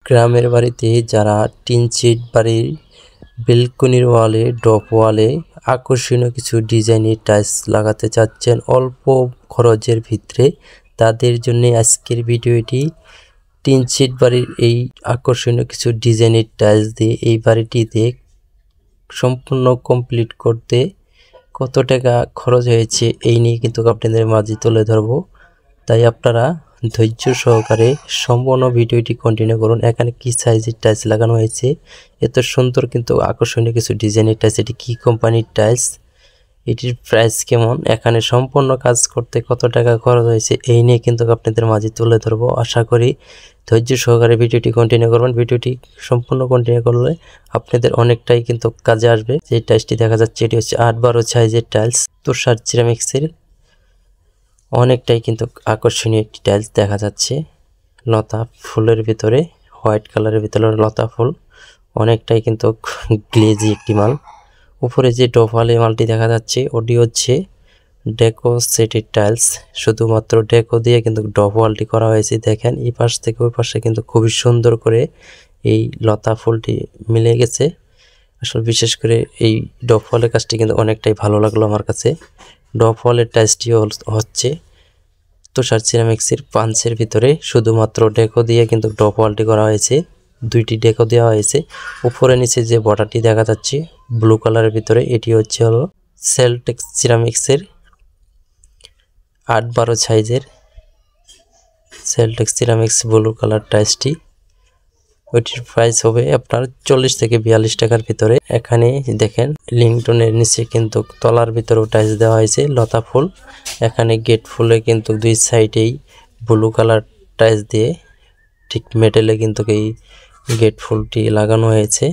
গ্রামের বাড়িতে যারা টিন শেড বাড়ির বেলকনির ওয়ালে ডপ ওয়ালে আকর্ষণীয় কিছু ডিজাইনের টাইলস লাগাতে চাচ্ছেন অল্প খরচের ভিতরে, তাদের জন্য আজকের ভিডিওটি। টিন শেড বাড়ির এই আকর্ষণীয় কিছু ডিজাইনের টাইলস দিয়ে এই বাড়িটিতে সম্পূর্ণ কমপ্লিট করতে কত টাকা খরচ হয়েছে এই নিয়ে কিন্তু আপনাদের মাঝে তুলে ধরবো। তাই আপনারা ধৈর্য সহকারে সম্পূর্ণ ভিডিওটি কন্টিনিউ করুন। এখানে কি সাইজের টাইলস লাগানো হয়েছে, এত সুন্দর কিন্তু আকর্ষণীয় কিছু ডিজাইনের টাইলস, এটি কি কোম্পানির টাইলস, এটির প্রাইস কেমন, এখানে সম্পূর্ণ কাজ করতে কত টাকা খরচ হয়েছে এই নিয়ে কিন্তু আপনাদের মাঝে তুলে ধরবো। আশা করি ধৈর্য সহকারে ভিডিওটি কন্টিনিউ করবেন। ভিডিওটি সম্পূর্ণ কন্টিনিউ করলে আপনাদের অনেকটাই কিন্তু কাজে আসবে। যে টাইলসটি দেখা যাচ্ছে এটি হচ্ছে 8-12 সাইজের টাইলস, তুষার সিরামিক্সের। অনেকটাই কিন্তু আকর্ষণীয় একটি টাইলস দেখা যাচ্ছে, লতা ফুলের ভিতরে, হোয়াইট কালারের ভিতরে লতা ফুল, অনেকটাই কিন্তু গ্লেজি একটি মাল। উপরে যে ডোফালে মালটি দেখা যাচ্ছে ওটি হচ্ছে ডেকো সেটের টাইলস, শুধুমাত্র ডেকো দিয়ে কিন্তু ডোফালটি করা হয়েছে। দেখেন এই পাশ থেকে ওই পাশে কিন্তু খুবই সুন্দর করে এই লতা ফুলটি মিলে গেছে। আসলে বিশেষ করে এই ডোফালের কাজটি কিন্তু অনেকটাই ভালো লাগলো আমার কাছে। ডোফালের টাইলসটি হচ্ছে তুষার সিরামিক্সের পাঞ্চের ভিতরে, শুধুমাত্র ডেকো দিয়ে কিন্তু ডোফালটি করা হয়েছে, দুইটি ডেকো দেওয়া হয়েছে। উপরে নিচে যে বর্ডারটি দেখা যাচ্ছে ব্লু কালারের ভিতরে, এটি হচ্ছে হলো সেলটেক্স সিরামিক্সের 8-12 সাইজের সেলটেক্স সিরামিক্স ব্লু কালার টাইলসটি। ওইটির প্রাইস হবে আপনার 40 থেকে 42 টাকার ভিতরে। এখানে দেখেন লিংটনের নিচে কিন্তু তলার ভিতরেও টাইলস দেওয়া হয়েছে লতা ফুল। এখানে গেট ফুলে কিন্তু দুই সাইডেই ব্লু কালার টাইলস দিয়ে ঠিক মেটেলে কিন্তু এই গেট ফুলটি লাগানো হয়েছে।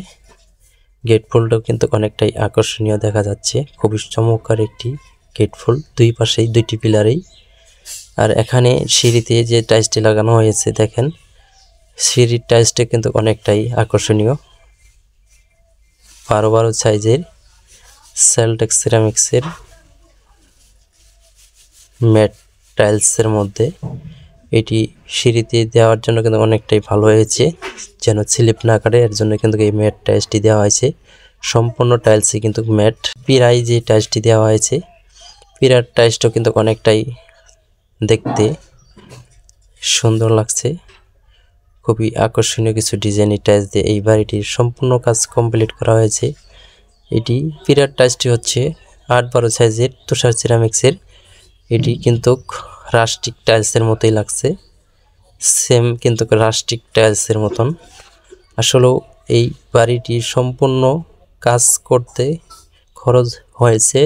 গেট ফুলটাও কিন্তু অনেকটাই আকর্ষণীয় দেখা যাচ্ছে, খুবই চমৎকার একটি গেট ফুল, দুই পাশেই দুইটি পিলারেই। আর এখানে সিঁড়িতে যে টাইলসটি লাগানো হয়েছে দেখেন, সিঁড়ির টাইলসটা কিন্তু অনেকটাই আকর্ষণীয়। 12-12 সাইজের সেলটেক্স সিরামিক্সের ম্যাট টাইলসের মধ্যে এটি সিঁড়িতে দেওয়ার জন্য কিন্তু অনেকটাই ভালো হয়েছে, যেন স্লিপ না কাটে, এর জন্য কিন্তু এই ম্যাট টাইলসটি দেওয়া হয়েছে। সম্পূর্ণ টাইলসই কিন্তু ম্যাট। পিরাই যে টাইলসটি দেওয়া হয়েছে, পিরার টাইলসটাও কিন্তু অনেকটাই দেখতে সুন্দর লাগছে। খুবই আকর্ষণীয় কিছু ডিজাইনের টাইলস দিয়ে এই বাড়িটির সম্পূর্ণ কাজ কমপ্লিট করা হয়েছে। এটি পিরার টাইলসটি হচ্ছে 8-12 সাইজের তুষার সিরামিক্সের। এটি কিন্তু রাস্টিক টাইলসের মতোই লাগছে, সেম কিন্তু রাস্টিক টাইলসের মতন। আসলেও এই বাড়িটির সম্পূর্ণ কাজ করতে খরচ হয়েছে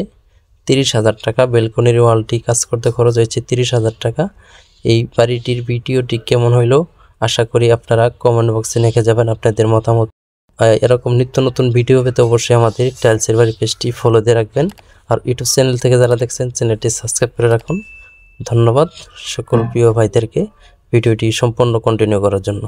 30,000 টাকা। বেলকনির ওয়ালটি কাজ করতে খরচ হয়েছে 30,000 টাকা। এই বাড়িটির ভিডিওটি কেমন হইলো আশা করি আপনারা কমেন্ট বক্সে লিখে যাবেন আপনাদের মতামত। এরকম নিত্য নতুন ভিডিও পেতে অবশ্যই আমাদের টাইলসের বাড়ি পেজটি ফলো দিয়ে রাখবেন। আর ইউটিউব চ্যানেল থেকে যারা দেখছেন চ্যানেলটি সাবস্ক্রাইব করে রাখুন। ধন্যবাদ সকল প্রিয় ভাইদেরকে ভিডিওটি সম্পূর্ণ কন্টিনিউ করার জন্য।